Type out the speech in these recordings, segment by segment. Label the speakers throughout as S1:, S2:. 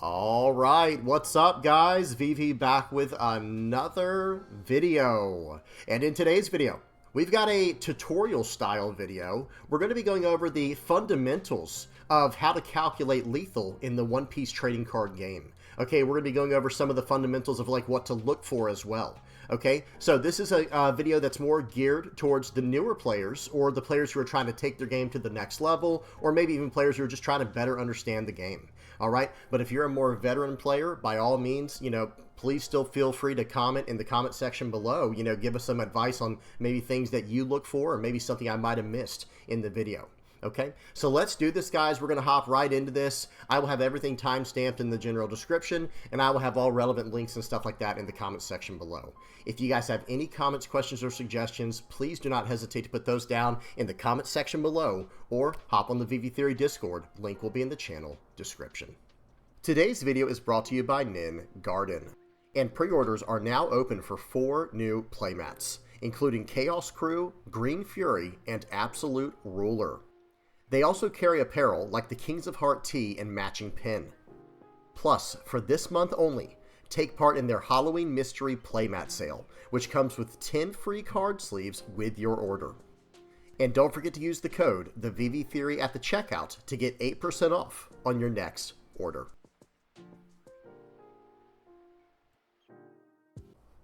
S1: All right, what's up guys? VV back with another video. And in today's video, we've got a tutorial style video. We're going to be going over the fundamentals of how to calculate lethal in the One Piece trading card game. Okay, we're going to be going over some of the fundamentals of like what to look for as well. Okay, so this is a video that's more geared towards the newer players or the players who are trying to take their game to the next level, or maybe even players who are just trying to better understand the game. All right, but if you're a more veteran player, by all means, please still feel free to comment in the comment section below. Give us some advice on maybe things that you look for or maybe something I might have missed in the video. Okay, so let's do this, guys. We're going to hop right into this. I will have everything time-stamped in the general description, and I will have all relevant links and stuff like that in the comment section below. If you guys have any comments, questions, or suggestions, please do not hesitate to put those down in the comment section below, or hop on the VV Theory Discord. Link will be in the channel description. Today's video is brought to you by Nin Garden, and pre-orders are now open for 4 new playmats, including Chaos Crew, Green Fury, and Absolute Ruler. They also carry apparel like the Kings of Heart tee and matching pin. Plus, for this month only, take part in their Halloween Mystery Playmat sale, which comes with 10 free card sleeves with your order. And don't forget to use the code TheVVTheory at the checkout to get 8% off on your next order.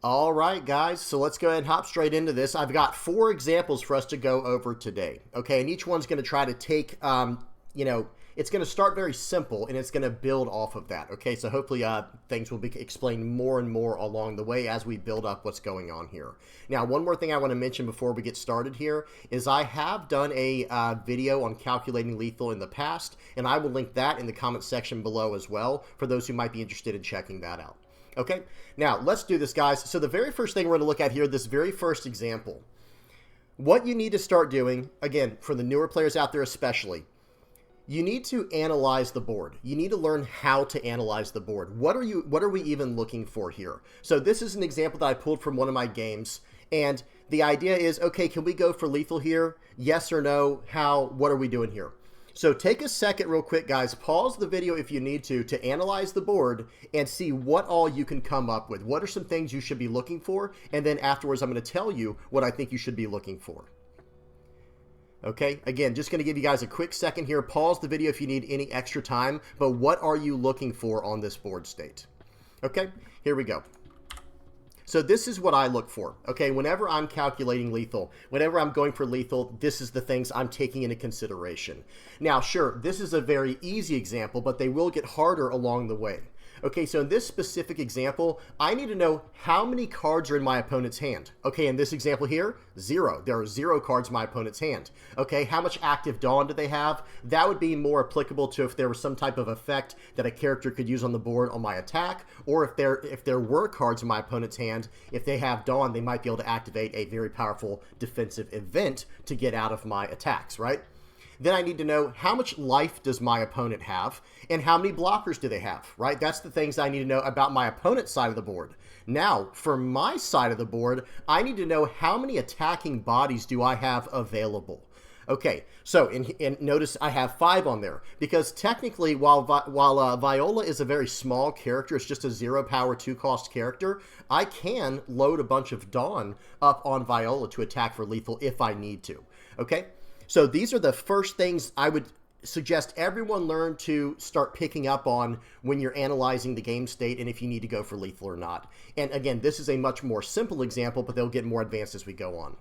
S1: All right, guys, so let's go ahead and hop straight into this. I've got 4 examples for us to go over today, okay? And each one's going to try to take, it's going to start very simple, and it's going to build off of that, okay? So hopefully things will be explained more and more along the way as we build up what's going on here. Now, one more thing I want to mention before we get started here is I have done a video on calculating lethal in the past, and I will link that in the comment section below as well for those who might be interested in checking that out. Okay, now let's do this, guys. So the very first thing we're going to look at here, this very first example, what you need to start doing, again, for the newer players out there especially, you need to analyze the board. You need to learn how to analyze the board. What are we even looking for here? So this is an example that I pulled from one of my games, and the idea is, okay, can we go for lethal here? Yes or no? How? What are we doing here? So take a second real quick, guys. Pause the video if you need to analyze the board and see what all you can come up with. What are some things you should be looking for? And then afterwards, I'm going to tell you what I think you should be looking for. Okay, again, just going to give you guys a quick second here. Pause the video if you need any extra time. But what are you looking for on this board state? Okay, here we go. So this is what I look for, okay? Whenever I'm calculating lethal, whenever I'm going for lethal, this is the things I'm taking into consideration. Now, sure, this is a very easy example, but they will get harder along the way. Okay, so in this specific example, I need to know how many cards are in my opponent's hand. Okay, in this example here, 0. There are 0 cards in my opponent's hand. Okay, how much active Dawn do they have? That would be more applicable to if there was some type of effect that a character could use on the board on my attack, or if there were cards in my opponent's hand, if they have Dawn, they might be able to activate a very powerful defensive event to get out of my attacks, right? Then I need to know how much life does my opponent have and how many blockers do they have, right? That's the things I need to know about my opponent's side of the board. Now, for my side of the board, I need to know how many attacking bodies do I have available. Okay, so and notice I have 5 on there because technically while Viola is a very small character, it's just a 0 power 2 cost character, I can load a bunch of Dawn up on Viola to attack for lethal if I need to, okay? So these are the first things I would suggest everyone learn to start picking up on when you're analyzing the game state and if you need to go for lethal or not. And again, this is a much more simple example, but they'll get more advanced as we go on.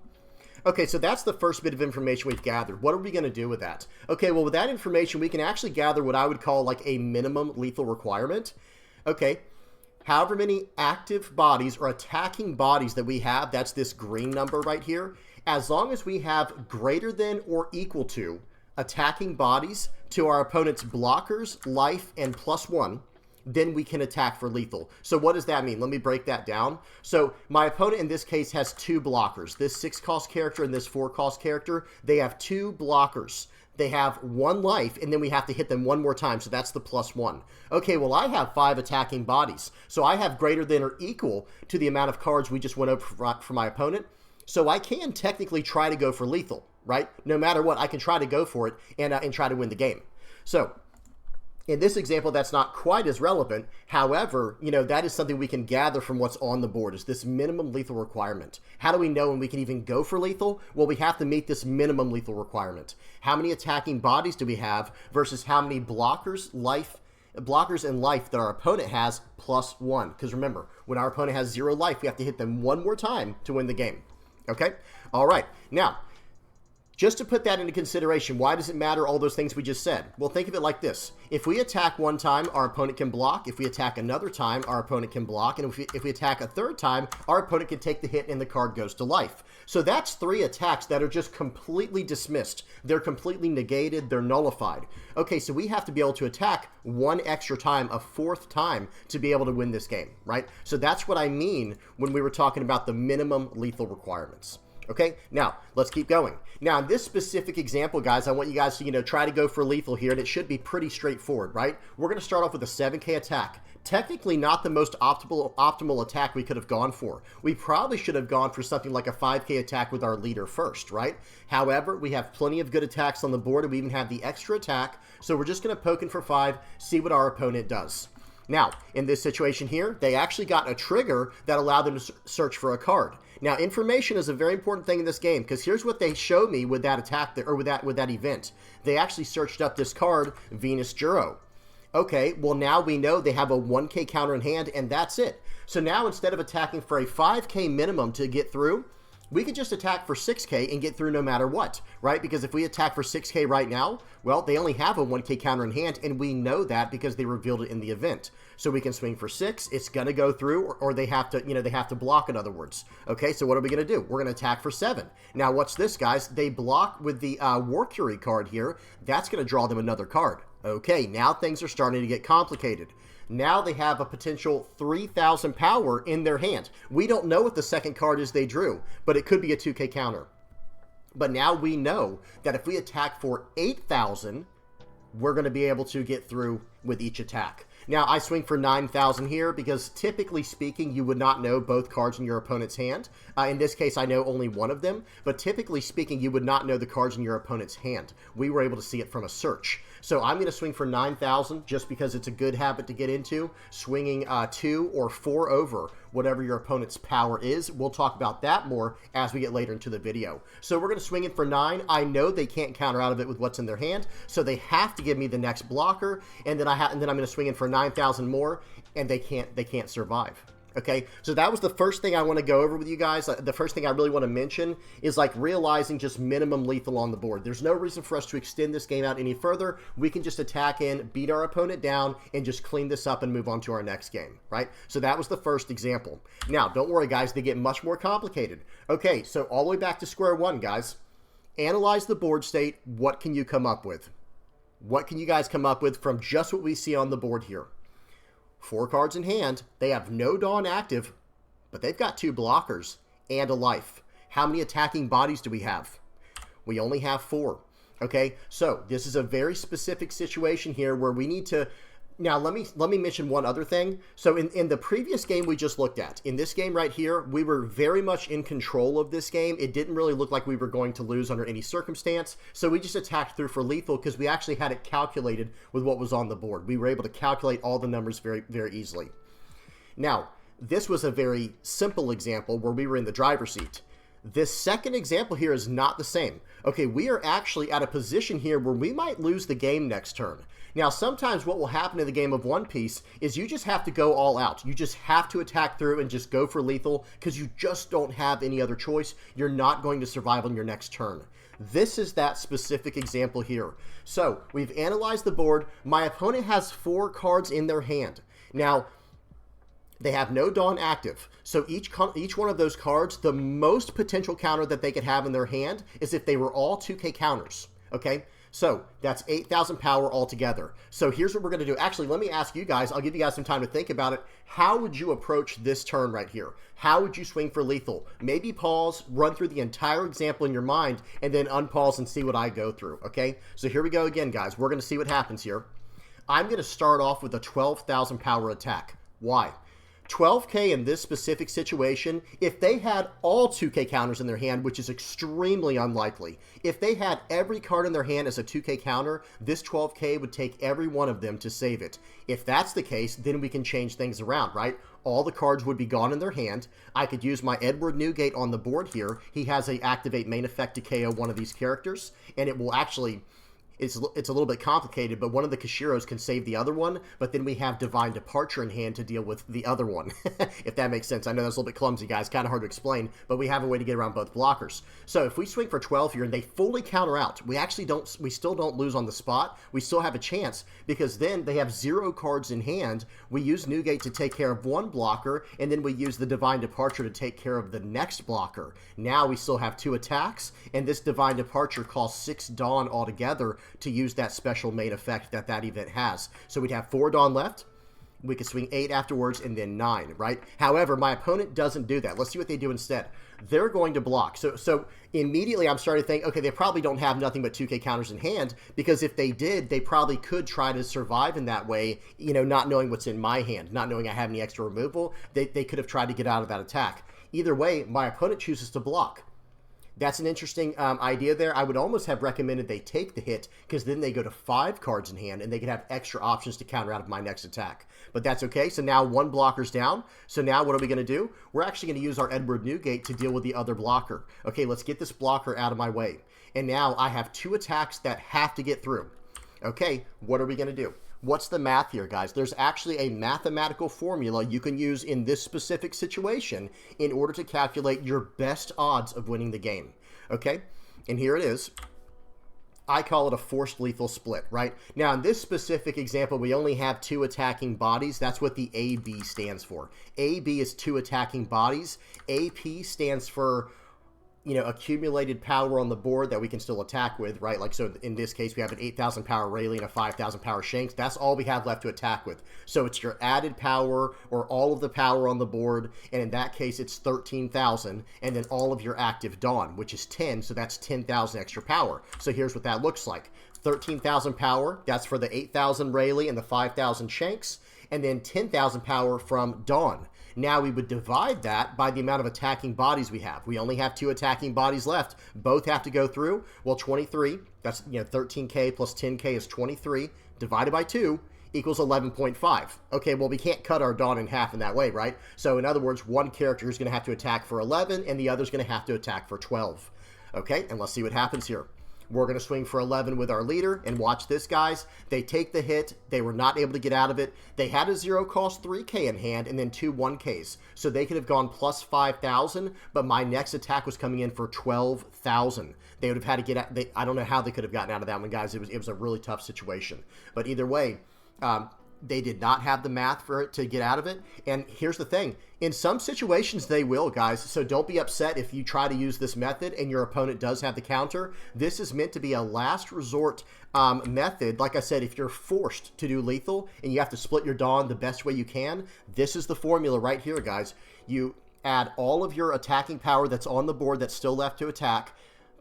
S1: Okay, so that's the first bit of information we've gathered. What are we going to do with that? Okay, well, with that information, we can actually gather what I would call like a minimum lethal requirement. Okay, however many active bodies or attacking bodies that we have, that's this green number right here. As long as we have greater than or equal to attacking bodies to our opponent's blockers, life, and +1, then we can attack for lethal. So what does that mean? Let me break that down. So my opponent in this case has 2 blockers. This 6 cost character and this 4 cost character, they have 2 blockers. They have 1 life, and then we have to hit them 1 more time, so that's the +1. Okay, well, I have 5 attacking bodies, so I have greater than or equal to the amount of cards we just went over for my opponent. So I can technically try to go for lethal, right? No matter what, I can try to go for it and try to win the game. So In this example, that's not quite as relevant. However, that is something we can gather from what's on the board, is this minimum lethal requirement. How do we know when we can even go for lethal? Well, we have to meet this minimum lethal requirement. How many attacking bodies do we have versus how many blockers and life that our opponent has +1? Because remember, when our opponent has 0 life, we have to hit them one more time to win the game. Okay? All right. Now, just to put that into consideration, why does it matter, all those things we just said? Well, think of it like this. If we attack one time, our opponent can block. If we attack another time, our opponent can block. And if we attack a third time, our opponent can take the hit and the card goes to life. So that's 3 attacks that are just completely dismissed. They're completely negated. They're nullified. Okay, so we have to be able to attack one extra time, a 4th time, to be able to win this game, right? So that's what I mean when we were talking about the minimum lethal requirements. Okay, now let's keep going. Now in this specific example, guys, I want you guys to, try to go for lethal here, and it should be pretty straightforward, right? We're going to start off with a 7K attack. Technically not the most optimal attack we could have gone for. We probably should have gone for something like a 5K attack with our leader first, right? However, we have plenty of good attacks on the board, and we even have the extra attack, so we're just going to poke in for 5, see what our opponent does. Now, in this situation here, they actually got a trigger that allowed them to search for a card. Now, information is a very important thing in this game, because here's what they showed me with that attack, or with that event. They actually searched up this card, Venus Juro. Okay, well now we know they have a 1K counter in hand, and that's it. So now instead of attacking for a 5K minimum to get through, we could just attack for 6K and get through no matter what, right? Because if we attack for 6K right now, well, they only have a 1K counter in hand, and we know that because they revealed it in the event. So we can swing for 6, it's going to go through, or they have to, they have to block, in other words. Okay, so what are we going to do? We're going to attack for 7. Now, what's this, guys? They block with the War Curie card here. That's going to draw them another card. Okay, now things are starting to get complicated. Now they have a potential 3,000 power in their hand. We don't know what the second card is they drew, but it could be a 2K counter. But now we know that if we attack for 8,000, we're going to be able to get through with each attack. Now, I swing for 9,000 here because typically speaking, you would not know both cards in your opponent's hand. In this case, I know only one of them, but typically speaking, you would not know the cards in your opponent's hand. We were able to see it from a search. So I'm going to swing for 9,000 just because it's a good habit to get into, swinging 2 or 4 over whatever your opponent's power is. We'll talk about that more as we get later into the video. So we're going to swing it for 9. I know they can't counter out of it with what's in their hand, so they have to give me the next blocker, and then I'm going to swing in for 9,000 more, and they can't survive. Okay, so that was the first thing I want to go over with you guys. The first thing I really want to mention is like realizing just minimum lethal on the board. There's no reason for us to extend this game out any further. We can just attack in, beat our opponent down, and just clean this up and move on to our next game, right? So that was the first example. Now, don't worry, guys. They get much more complicated. Okay, so all the way back to square one, guys. Analyze the board state. What can you come up with? What can you guys come up with from just what we see on the board here? 4 cards in hand. They have no Dawn active, but they've got 2 blockers and a life. How many attacking bodies do we have? We only have 4. Okay, so this is a very specific situation here where we need to... Now, let me mention one other thing. So in the previous game we just looked at, in this game right here, we were very much in control of this game. It didn't really look like we were going to lose under any circumstance. So we just attacked through for lethal because we actually had it calculated with what was on the board. We were able to calculate all the numbers very, very easily. Now, this was a very simple example where we were in the driver's seat. This second example here is not the same. Okay, we are actually at a position here where we might lose the game next turn. Now, sometimes what will happen in the game of One Piece is you just have to go all out. You just have to attack through and just go for lethal because you just don't have any other choice. You're not going to survive on your next turn. This is that specific example here. So, we've analyzed the board. My opponent has 4 cards in their hand. Now, they have no Dawn active. So each one of those cards, the most potential counter that they could have in their hand is if they were all 2K counters. Okay? So that's 8,000 power altogether. So here's what we're going to do. Actually, let me ask you guys. I'll give you guys some time to think about it. How would you approach this turn right here? How would you swing for lethal? Maybe pause, run through the entire example in your mind, and then unpause and see what I go through. Okay? So here we go again, guys. We're going to see what happens here. I'm going to start off with a 12,000 power attack. Why? 12K in this specific situation, if they had all 2K counters in their hand, which is extremely unlikely, if they had every card in their hand as a 2K counter, this 12K would take every one of them to save it. If that's the case, then we can change things around, right? All the cards would be gone in their hand. I could use my Edward Newgate on the board here. He has a activate main effect to KO one of these characters, and it will actually... It's a little bit complicated, but one of the Kashiros can save the other one, but then we have Divine Departure in hand to deal with the other one, if that makes sense. I know that's a little bit clumsy, guys, kind of hard to explain, but we have a way to get around both blockers. So if we swing for 12 here and they fully counter out, we still don't lose on the spot. We still have a chance, because then they have 0 cards in hand. We use Newgate to take care of one blocker, and then we use the Divine Departure to take care of the next blocker. Now we still have 2 attacks, and this Divine Departure costs 6 Dawn altogether to use that special main effect that event has. So we'd have 4 Dawn left. We could swing 8 afterwards and then 9, right? However, my opponent doesn't do that. Let's see what they do instead. They're going to block. So immediately I'm starting to think, okay, they probably don't have nothing but 2K counters in hand, because if they did, they probably could try to survive in that way, you know, not knowing what's in my hand, not knowing I have any extra removal. They could have tried to get out of that attack. Either way, my opponent chooses to block. That's an interesting idea there. I would almost have recommended they take the hit, because then they go to 5 cards in hand and they can have extra options to counter out of my next attack. But that's okay. So now 1 blocker's down. So now what are we going to do? We're actually going to use our Edward Newgate to deal with the other blocker. Okay, let's get this blocker out of my way. And now I have 2 attacks that have to get through. Okay, what are we going to do? What's the math here, guys? There's actually a mathematical formula you can use in this specific situation in order to calculate your best odds of winning the game. Okay? And here it is. I call it a forced lethal split, right? Now, in this specific example, we only have 2 attacking bodies. That's what the AB stands for. AB is 2 attacking bodies. AP stands for, you know, accumulated power on the board that we can still attack with, right? Like, so in this case, we have an 8,000 power Rayleigh and a 5,000 power Shanks. That's all we have left to attack with. So it's your added power or all of the power on the board. And in that case, it's 13,000. And then all of your active Dawn, which is 10. So that's 10,000 extra power. So here's what that looks like. 13,000 power. That's for the 8,000 Rayleigh and the 5,000 Shanks. And then 10,000 power from Dawn. Now we would divide that by the amount of attacking bodies we have. We only have 2 attacking bodies left. Both have to go through. Well, 23, that's, you know, 13K plus 10K is 23, divided by 2 equals 11.5. Okay, well, we can't cut our Dawn in half in that way, right? So in other words, one character is going to have to attack for 11, and the other is going to have to attack for 12. Okay, and let's see what happens here. We're going to swing for 11 with our leader, and watch this, guys. They take the hit. They were not able to get out of it. They had a 0 cost 3K in hand and then 2 1Ks. So they could have gone plus 5,000, but my next attack was coming in for 12,000. They would have had to get out. I don't know how they could have gotten out of that one, guys. It was a really tough situation. But either way, they did not have the math for it to get out of it. And here's the thing. In some situations, they will, guys. So don't be upset if you try to use this method and your opponent does have the counter. This is meant to be a last resort method. Like I said, if you're forced to do lethal and you have to split your Dawn the best way you can, this is the formula right here, guys. You add all of your attacking power that's on the board that's still left to attack,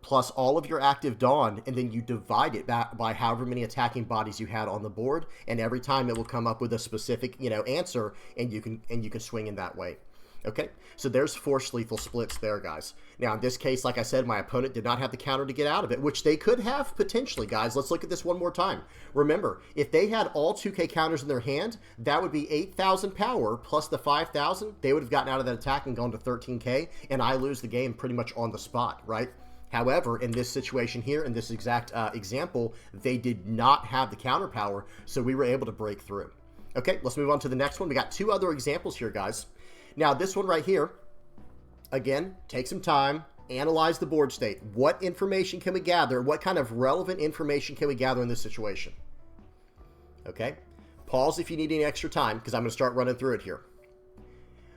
S1: plus all of your active Dawn, and then you divide it by however many attacking bodies you had on the board, and every time it will come up with a specific, you know, answer, and you can swing in that way. Okay, so there's forced lethal splits there, guys. Now, in this case, like I said, my opponent did not have the counter to get out of it, which they could have potentially, guys. Let's look at this one more time. Remember, if they had all 2K counters in their hand, that would be 8,000 power plus the 5,000. They would have gotten out of that attack and gone to 13K, and I lose the game pretty much on the spot, right? However, in this situation here, in this exact example, they did not have the counter power, so we were able to break through. Okay, let's move on to the next one. We got 2 other examples here, guys. Now, this one right here, again, take some time, analyze the board state. What information can we gather? What kind of relevant information can we gather in this situation? Okay, pause if you need any extra time, because I'm going to start running through it here.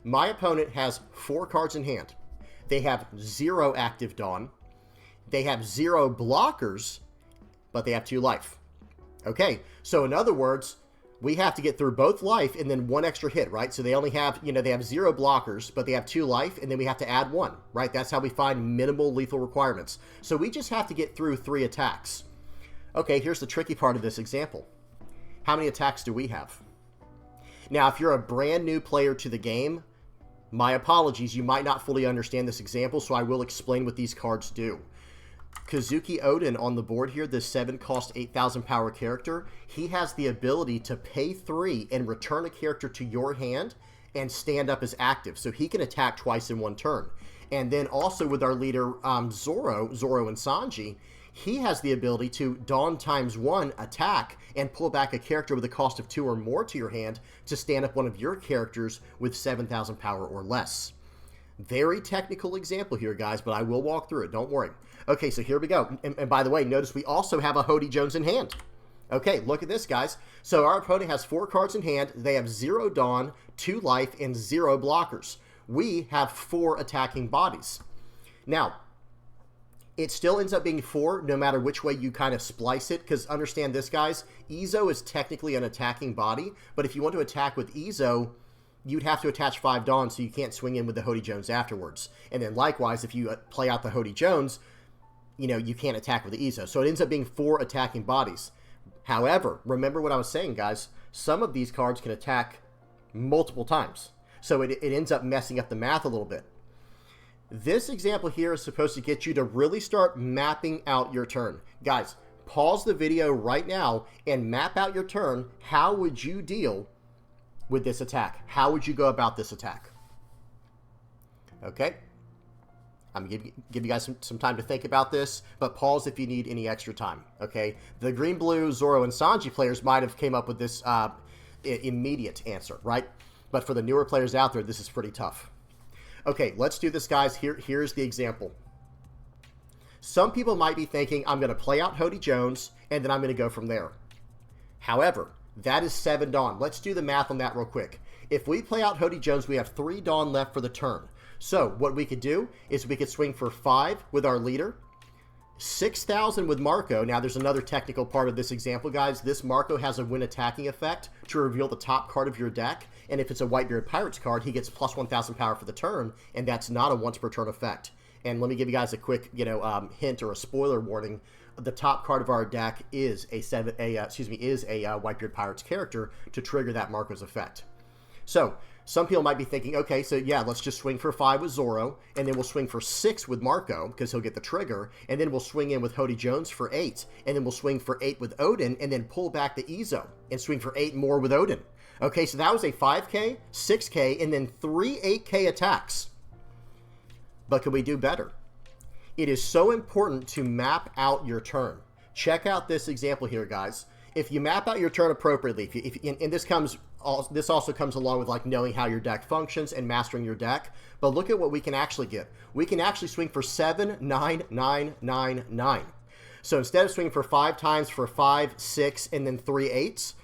S1: My opponent has 4 cards in hand. They have 0 active Dawn. They have 0 blockers, but they have 2 life. Okay, so in other words, we have to get through both life and then 1 extra hit, right? So they only have, you know, they have 0 blockers, but they have 2 life, and then we have to add 1, right? That's how we find minimal lethal requirements. So we just have to get through 3 attacks. Okay, here's the tricky part of this example. How many attacks do we have? Now, if you're a brand new player to the game, my apologies, you might not fully understand this example, so I will explain what these cards do. Kazuki Odin on the board here, this 7-cost 8,000 power character, he has the ability to pay 3 and return a character to your hand and stand up as active, so he can attack twice in one turn. And then also with our leader Zoro and Sanji, he has the ability to Dawn ×1 attack and pull back a character with a cost of 2 or more to your hand to stand up one of your characters with 7,000 power or less. Very technical example here, guys, but I will walk through it. Don't worry. Okay, so here we go. And by the way, notice we also have a Hody Jones in hand. Okay, look at this, guys. So our opponent has 4 cards in hand. They have 0 Dawn, 2 life, and 0 blockers. We have 4 attacking bodies. Now, it still ends up being 4 no matter which way you kind of splice it, because understand this, guys, Izo is technically an attacking body, but if you want to attack with Izo, you'd have to attach 5 Dawn, so you can't swing in with the Hody Jones afterwards. And then likewise, if you play out the Hody Jones, you know, you can't attack with the Izo. So it ends up being 4 attacking bodies. However, remember what I was saying, guys, some of these cards can attack multiple times. So it ends up messing up the math a little bit. This example here is supposed to get you to really start mapping out your turn. Guys, pause the video right now and map out your turn. How would you deal with this attack? How would you go about this attack? Okay. I'm going to give you guys some time to think about this, but pause if you need any extra time, okay? The green, blue, Zoro, and Sanji players might have came up with this immediate answer, right? But for the newer players out there, this is pretty tough. Okay, let's do this, guys. Here's the example. Some people might be thinking, I'm going to play out Hody Jones, and then I'm going to go from there. However, that is 7 Dawn. Let's do the math on that real quick. If we play out Hody Jones, we have 3 Dawn left for the turn. So what we could do is we could swing for 5 with our leader, 6,000 with Marco. Now there's another technical part of this example, guys. This Marco has a when attacking effect to reveal the top card of your deck. And if it's a Whitebeard Pirates card, he gets plus 1,000 power for the turn, and that's not a once per turn effect. And let me give you guys a quick, hint or a spoiler warning. The top card of our deck is a Whitebeard Pirates character to trigger that Marco's effect. So some people might be thinking, okay, so yeah, let's just swing for 5 with Zoro, and then we'll swing for 6 with Marco, because he'll get the trigger, and then we'll swing in with Hody Jones for 8, and then we'll swing for 8 with Odin, and then pull back the Izo, and swing for 8 more with Odin. Okay, so that was a 5k, 6k, and then 3 8k attacks. But could we do better? It is so important to map out your turn. Check out this example here, guys. If you map out your turn appropriately, and this also comes along with like knowing how your deck functions and mastering your deck. But look at what we can actually get. We can actually swing for 7, 9, 9, 9, 9. So instead of swinging for 5 times for 5, 6, and then 3 8s,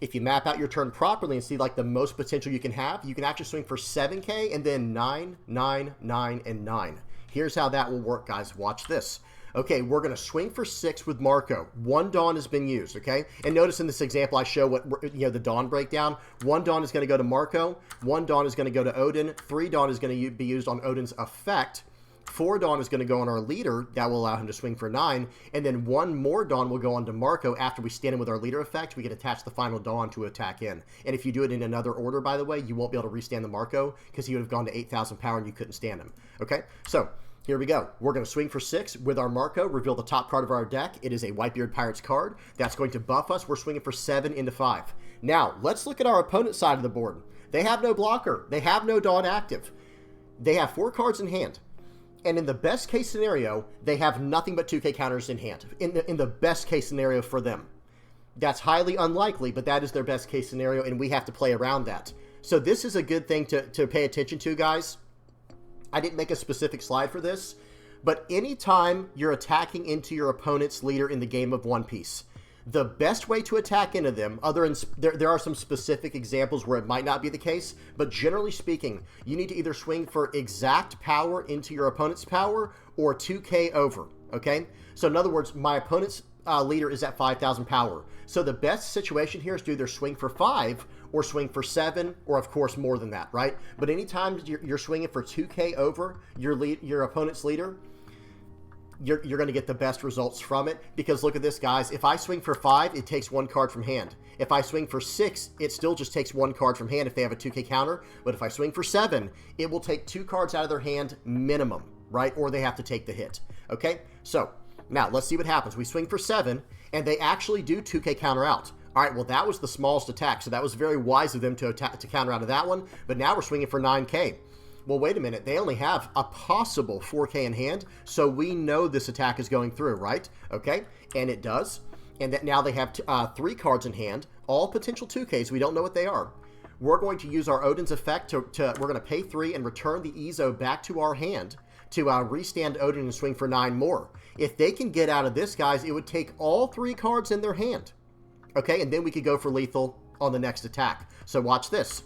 S1: if you map out your turn properly and see like the most potential you can have, you can actually swing for 7k and then 9, 9, 9, and 9. Here's how that will work, guys. Watch this. Okay, we're going to swing for 6 with Marco. 1 Dawn has been used, okay? And notice in this example, I show what, the Dawn breakdown. 1 Dawn is going to go to Marco. 1 Dawn is going to go to Odin. 3 Dawn is going to be used on Odin's effect. 4 Dawn is going to go on our leader. That will allow him to swing for 9. And then 1 more Dawn will go on to Marco. After we stand in with our leader effect, we can attach the final Dawn to attack in. And if you do it in another order, by the way, you won't be able to restand the Marco because he would have gone to 8,000 power and you couldn't stand him. Okay, so here we go. We're going to swing for 6 with our Marco, reveal the top card of our deck. It is a Whitebeard Pirates card. That's going to buff us. We're swinging for 7 into 5. Now, let's look at our opponent's side of the board. They have no blocker. They have no Dawn active. They have 4 cards in hand. And in the best case scenario, they have nothing but 2k counters in hand. In the best case scenario for them. That's highly unlikely, but that is their best case scenario, and we have to play around that. So this is a good thing to pay attention to, guys. I didn't make a specific slide for this, but anytime you're attacking into your opponent's leader in the game of One Piece, the best way to attack into them, there are some specific examples where it might not be the case, but generally speaking, you need to either swing for exact power into your opponent's power or 2k over, okay? So in other words, my opponent's leader is at 5,000 power. So the best situation here is to either swing for 5 or swing for 7, or of course more than that, right? But anytime you're swinging for 2k over your opponent's leader, you're going to get the best results from it. Because look at this, guys. If I swing for 5, it takes 1 card from hand. If I swing for 6, it still just takes 1 card from hand if they have a 2K counter. But if I swing for 7, it will take 2 cards out of their hand minimum, right? Or they have to take the hit. Okay, so now let's see what happens. We swing for 7, and they actually do 2K counter out. All right, well, that was the smallest attack, so that was very wise of them to counter out of that one. But now we're swinging for 9K. Well, wait a minute. They only have a possible 4K in hand, so we know this attack is going through, right? Okay, and it does. And that now they have 3 cards in hand, all potential 2Ks. We don't know what they are. We're going to use our Odin's effect we're going to pay 3 and return the Ezo back to our hand to restand Odin and swing for 9 more. If they can get out of this, guys, it would take all 3 cards in their hand. Okay, and then we could go for lethal on the next attack. So watch this.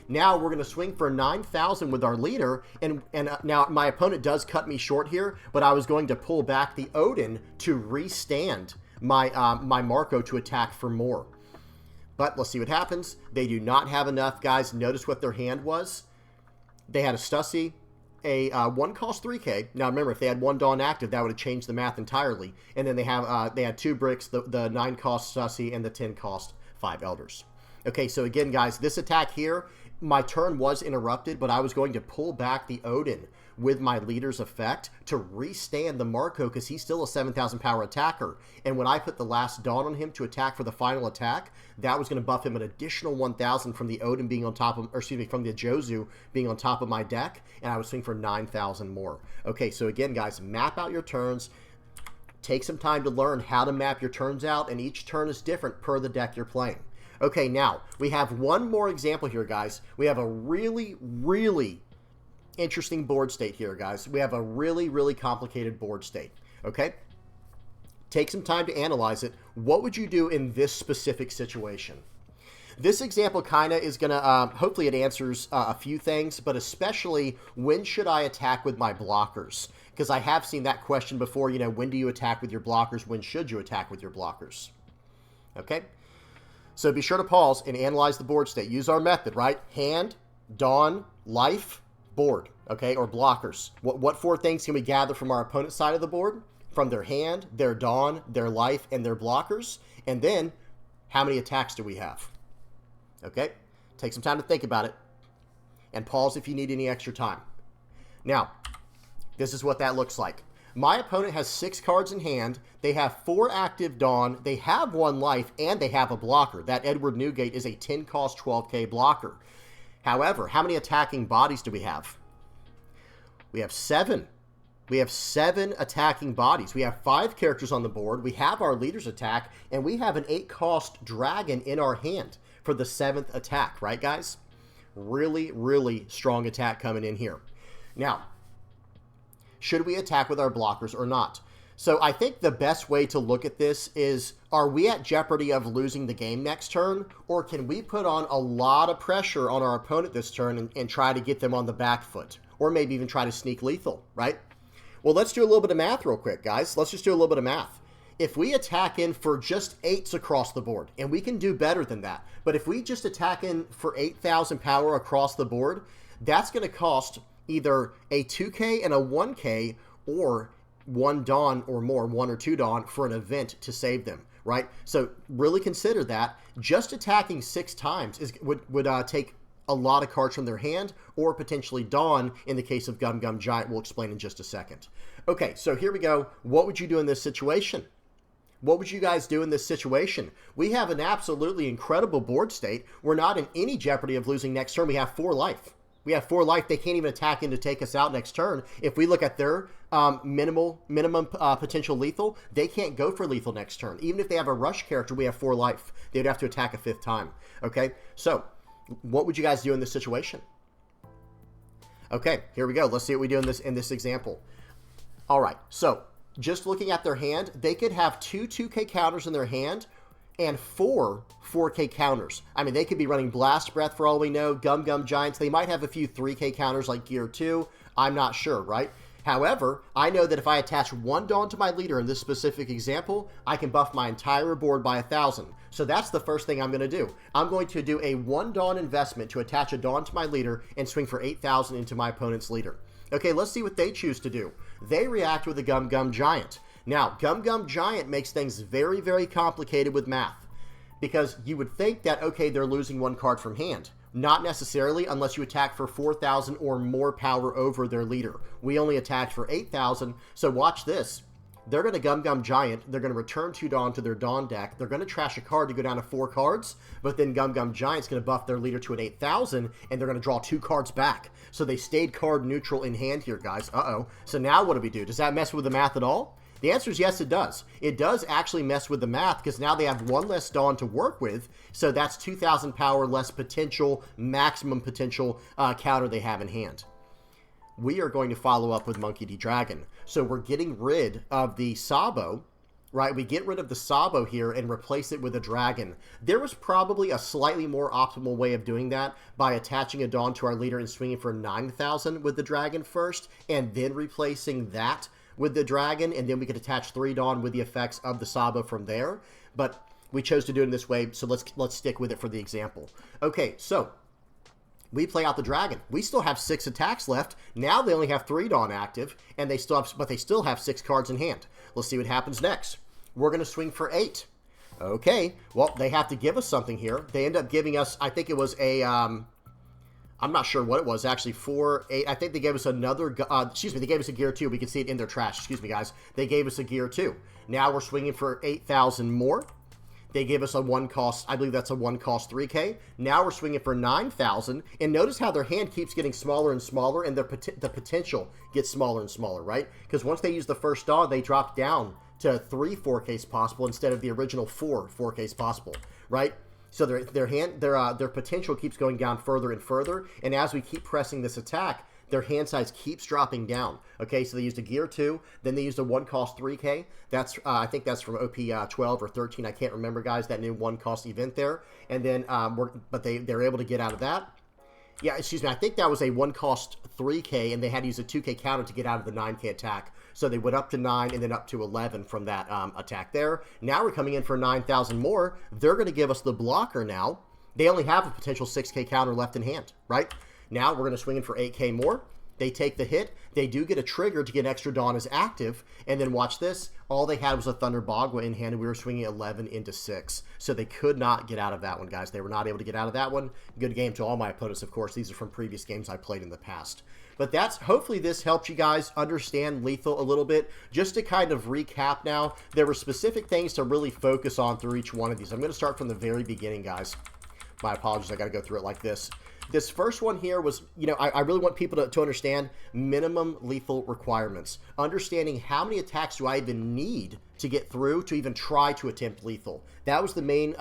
S1: Now we're going to swing for 9,000 with our leader, and now my opponent does cut me short here, but I was going to pull back the Odin to restand my my Marco to attack for more. But let's see what happens. They do not have enough, guys. Notice what their hand was. They had a Stussy, a 1 cost 3K. Now remember, if they had 1 Dawn active, that would have changed the math entirely. And then they had 2 bricks, the 9 cost Stussy and the 10 cost 5 Elders. Okay, so again, guys, this attack here, my turn was interrupted, but I was going to pull back the Odin with my leader's effect to restand the Marco because he's still a 7,000 power attacker. And when I put the last Dawn on him to attack for the final attack, that was going to buff him an additional 1,000 from the Odin being on top of, or excuse me, from the Jozu being on top of my deck, and I was swinging for 9,000 more. Okay, so again, guys, map out your turns. Take some time to learn how to map your turns out, and each turn is different per the deck you're playing. Okay, now, we have one more example here, guys. We have a really, really interesting board state here, guys. We have a really, really complicated board state, okay? Take some time to analyze it. What would you do in this specific situation? This example kind of is going to, hopefully it answers a few things, but especially when should I attack with my blockers? Because I have seen that question before, you know, when do you attack with your blockers? When should you attack with your blockers? Okay? So be sure to pause and analyze the board state. Use our method, right? Hand, Dawn, life, board, okay? Or blockers. What 4 things can we gather from our opponent's side of the board? From their hand, their Dawn, their life, and their blockers. And then, how many attacks do we have? Okay? Take some time to think about it. And pause if you need any extra time. Now, this is what that looks like. My opponent has 6 cards in hand. They have 4 active Dawn. They have 1 life, and they have a blocker. That Edward Newgate is a 10 cost 12K blocker. However, how many attacking bodies do we have? We have 7. We have 7 attacking bodies. We have 5 characters on the board. We have our leader's attack, and we have an 8 cost dragon in our hand for the 7th attack, right, guys? Really, really strong attack coming in here. Now, should we attack with our blockers or not? So I think the best way to look at this is, are we at jeopardy of losing the game next turn? Or can we put on a lot of pressure on our opponent this turn and try to get them on the back foot? Or maybe even try to sneak lethal, right? Well, let's do a little bit of math real quick, guys. Let's just do a little bit of math. If we attack in for just 8s across the board, and we can do better than that, but if we just attack in for 8,000 power across the board, that's going to cost either a 2K and a 1K or 1 Dawn or more, 1 or 2 Dawn for an event to save them, right? So really consider that. Just attacking 6 times would take a lot of cards from their hand, or potentially Dawn in the case of Gum Gum Giant. We'll explain in just a second. Okay, so here we go. What would you do in this situation? What would you guys do in this situation? We have an absolutely incredible board state. We're not in any jeopardy of losing next turn. We have 4 life. We have 4 life. They can't even attack in to take us out next turn. If we look at their minimum potential lethal, they can't go for lethal next turn. Even if they have a rush character, we have 4 life. They'd have to attack a 5th time. Okay, so what would you guys do in this situation? Okay, here we go. Let's see what we do in this example. All right, so just looking at their hand, they could have 2 2K counters in their hand and 4 4K counters. I mean, they could be running Blast Breath for all we know, Gum Gum Giants. They might have a few 3K counters like Gear 2. I'm not sure, right? However, I know that if I attach 1 Dawn to my leader in this specific example, I can buff my entire board by 1,000. So that's the first thing I'm going to do. I'm going to do a 1 Dawn investment to attach a Dawn to my leader and swing for 8,000 into my opponent's leader. Okay, let's see what they choose to do. They react with a Gum Gum Giant. Now, Gum Gum Giant makes things very, very complicated with math, because you would think that, okay, they're losing one card from hand. Not necessarily, unless you attack for 4,000 or more power over their leader. We only attacked for 8,000, so watch this. They're going to Gum Gum Giant. They're going to return 2 Dawn to their Dawn deck. They're going to trash a card to go down to 4 cards, but then Gum Gum Giant's going to buff their leader to an 8,000, and they're going to draw 2 cards back. So they stayed card neutral in hand here, guys. Uh-oh. So now what do we do? Does that mess with the math at all? The answer is yes, it does. It does actually mess with the math, because now they have 1 less Dawn to work with, so that's 2,000 power less potential, maximum potential counter they have in hand. We are going to follow up with Monkey D. Dragon. So we're getting rid of the Sabo, right? We get rid of the Sabo here and replace it with a Dragon. There was probably a slightly more optimal way of doing that by attaching a Dawn to our leader and swinging for 9,000 with the Dragon first, and then replacing that with the Dragon, and then we could attach 3 Dawn with the effects of the Sabo from there. But we chose to do it in this way, so let's stick with it for the example. Okay, so we play out the Dragon. We still have 6 attacks left. Now they only have 3 Dawn active, and they still have 6 cards in hand. Let's see what happens next. We're going to swing for 8. Okay, well, they have to give us something here. They end up giving us, I think it was a, I'm not sure what it was, actually, 4, 8. I think they gave us another, they gave us a gear 2. We can see it in their trash. Excuse me, guys. They gave us a gear 2. Now we're swinging for 8,000 more. They gave us a 1 cost, I believe that's a 1 cost 3K. Now we're swinging for 9,000. And notice how their hand keeps getting smaller and smaller, and the potential gets smaller and smaller, right? Because once they use the first Dawn, they drop down to 3 4Ks possible instead of the original 4 4Ks possible, right? So their potential keeps going down further and further. And as we keep pressing this attack, their hand size keeps dropping down. Okay, so they used a gear 2, then they used a 1 cost 3K. That's I think that's from OP 12 or 13. I can't remember, guys, that new 1 cost event there. And then they're able to get out of that. Yeah, excuse me, I think that was a 1 cost 3K, and they had to use a 2K counter to get out of the 9K attack. So they went up to 9 and then up to 11 from that attack there. Now we're coming in for 9,000 more. They're going to give us the blocker now. They only have a potential 6K counter left in hand, right? Now we're going to swing in for 8K more. They take the hit. They do get a trigger to get extra Dawn as active. And then watch this. All they had was a Thunder Bagua in hand, and we were swinging 11 into 6. So they could not get out of that one, guys. They were not able to get out of that one. Good game to all my opponents, of course. These are from previous games I played in the past. But hopefully this helps you guys understand Lethal a little bit. Just to kind of recap now, there were specific things to really focus on through each one of these. I'm going to start from the very beginning, guys. My apologies, I got to go through it like this. This first one here was, I really want people to understand minimum lethal requirements. Understanding how many attacks do I even need to get through to even try to attempt lethal. That was the main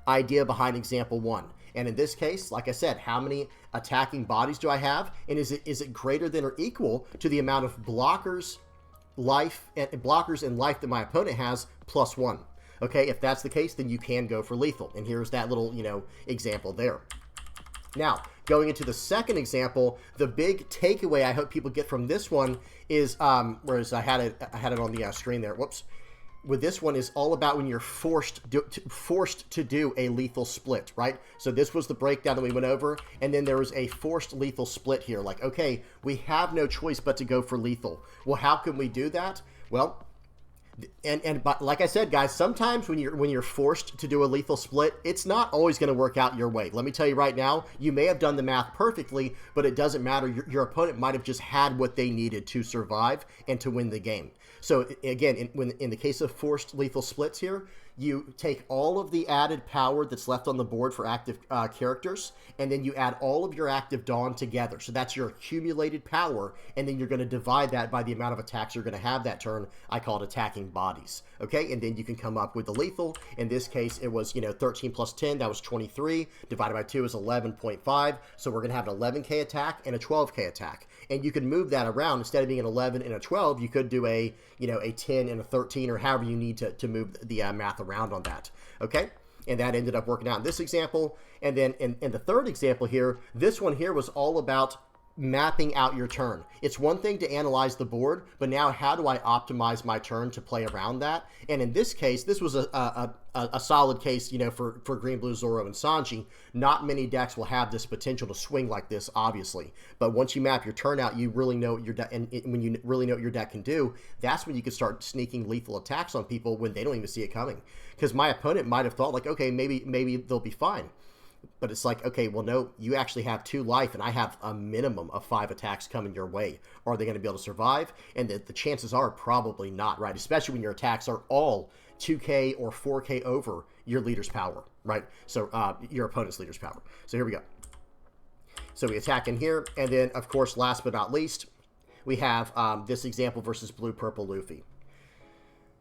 S1: idea behind example 1. And in this case, like I said, how many attacking bodies do I have? And is it greater than or equal to the amount of blockers and life that my opponent has plus 1? Okay, if that's the case, then you can go for lethal. And here's that little, example there. Now, going into the second example, the big takeaway I hope people get from this one is, whereas I had it on the screen there. Whoops. With this one is all about when you're forced to do a lethal split, right? So this was the breakdown that we went over, and then there was a forced lethal split here. Like, okay, we have no choice but to go for lethal. Well, how can we do that? Well, but like I said, guys, sometimes when you're forced to do a lethal split, it's not always going to work out your way. Let me tell you right now, you may have done the math perfectly, but it doesn't matter. Your opponent might have just had what they needed to survive and to win the game. So again, in the case of forced lethal splits here, you take all of the added power that's left on the board for active characters, and then you add all of your active Dawn together. So that's your accumulated power, and then you're going to divide that by the amount of attacks you're going to have that turn. I call it attacking bodies. Okay, and then you can come up with the lethal. In this case, it was 13 plus 10, that was 23. Divided by 2 is 11.5. So we're going to have an 11K attack and a 12K attack. And you can move that around. Instead of being an 11 and a 12, you could do a 10 and a 13, or however you need to move the math around on that. Okay, and that ended up working out in this example. And then in the third example here, this one here was all about mapping out your turn. It's one thing to analyze the board, but now how do I optimize my turn to play around that? And in this case, this was a solid case, you know, for Green, Blue, Zoro, and Sanji. Not many decks will have this potential to swing like this, obviously. But once you map your turn out, you really know what your deck, and when you really know what your deck can do, that's when you can start sneaking lethal attacks on people when they don't even see it coming. Because my opponent might have thought like, okay, maybe they'll be fine. But it's like, okay, well, no, you actually have 2 life, and I have a minimum of 5 attacks coming your way. Are they going to be able to survive? And the chances are probably not, right? Especially when your attacks are all 2K or 4K over your leader's power, right? So your opponent's leader's power. So here we go. So we attack in here, and then, of course, last but not least, we have this example versus Blue, Purple, Luffy.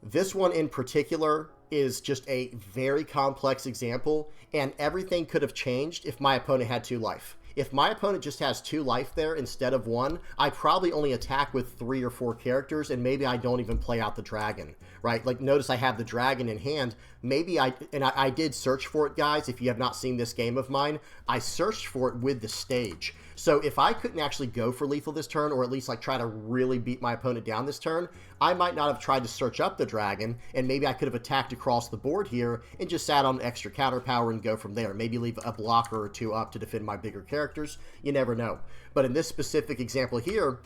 S1: This one in particular is just a very complex example, and everything could have changed if my opponent had 2 life. If my opponent just has 2 life there instead of 1, I probably only attack with 3 or 4 characters, and maybe I don't even play out the dragon, right? Like, notice I have the dragon in hand. Maybe I did search for it, guys. If you have not seen this game of mine, I searched for it with the stage. So if I couldn't actually go for lethal this turn, or at least like try to really beat my opponent down this turn, I might not have tried to search up the dragon, and maybe I could have attacked across the board here and just sat on extra counter power and go from there. Maybe leave a blocker or 2 up to defend my bigger characters. You never know. But in this specific example here,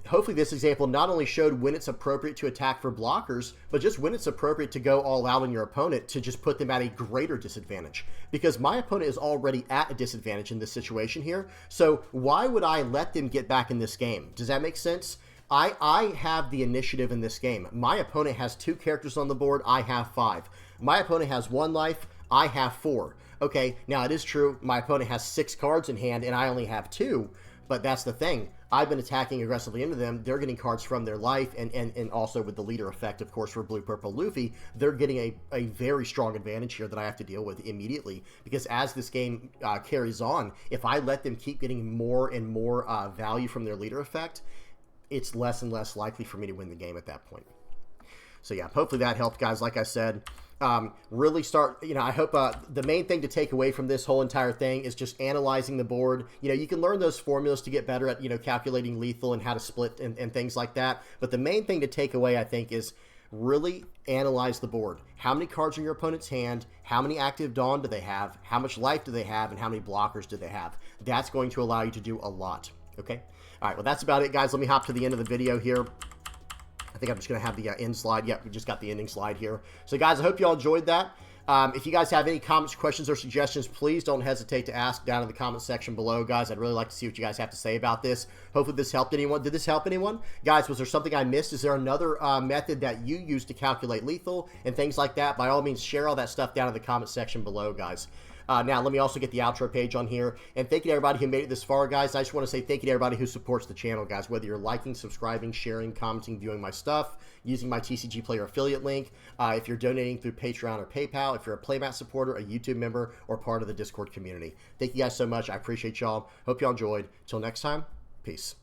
S1: hopefully this example not only showed when it's appropriate to attack for blockers, but just when it's appropriate to go all out on your opponent to just put them at a greater disadvantage. Because my opponent is already at a disadvantage in this situation here, so why would I let them get back in this game? Does that make sense? I have the initiative in this game. My opponent has 2 characters on the board, I have 5. My opponent has 1 life, I have 4. Okay, now it is true, my opponent has 6 cards in hand and I only have 2, but that's the thing. I've been attacking aggressively into them. They're getting cards from their life, and also with the leader effect, of course, for Blue, Purple, Luffy, they're getting a very strong advantage here that I have to deal with immediately. Because as this game carries on, if I let them keep getting more and more value from their leader effect, it's less and less likely for me to win the game at that point. So yeah, hopefully that helped, guys. Like I said, really start, you know, I hope the main thing to take away from this whole entire thing is just analyzing the board. You know, you can learn those formulas to get better at, you know, calculating lethal and how to split and things like that. But the main thing to take away, I think, is really analyze the board. How many cards are in your opponent's hand? How many active Dawn do they have? How much life do they have? And how many blockers do they have? That's going to allow you to do a lot. Okay? All right, well, that's about it, guys. Let me hop to the end of the video here. I think I'm just going to have the end slide. Yep, we just got the ending slide here. So, guys, I hope you all enjoyed that. If you guys have any comments, questions, or suggestions, please don't hesitate to ask down in the comment section below, guys. I'd really like to see what you guys have to say about this. Hopefully this helped anyone. Did this help anyone? Guys, was there something I missed? Is there another method that you use to calculate lethal and things like that? By all means, share all that stuff down in the comment section below, guys. Now, let me also get the outro page on here. And thank you to everybody who made it this far, guys. I just want to say thank you to everybody who supports the channel, guys. Whether you're liking, subscribing, sharing, commenting, viewing my stuff, using my TCG Player affiliate link, if you're donating through Patreon or PayPal, if you're a Playmat supporter, a YouTube member, or part of the Discord community. Thank you guys so much. I appreciate y'all. Hope y'all enjoyed. Till next time, peace.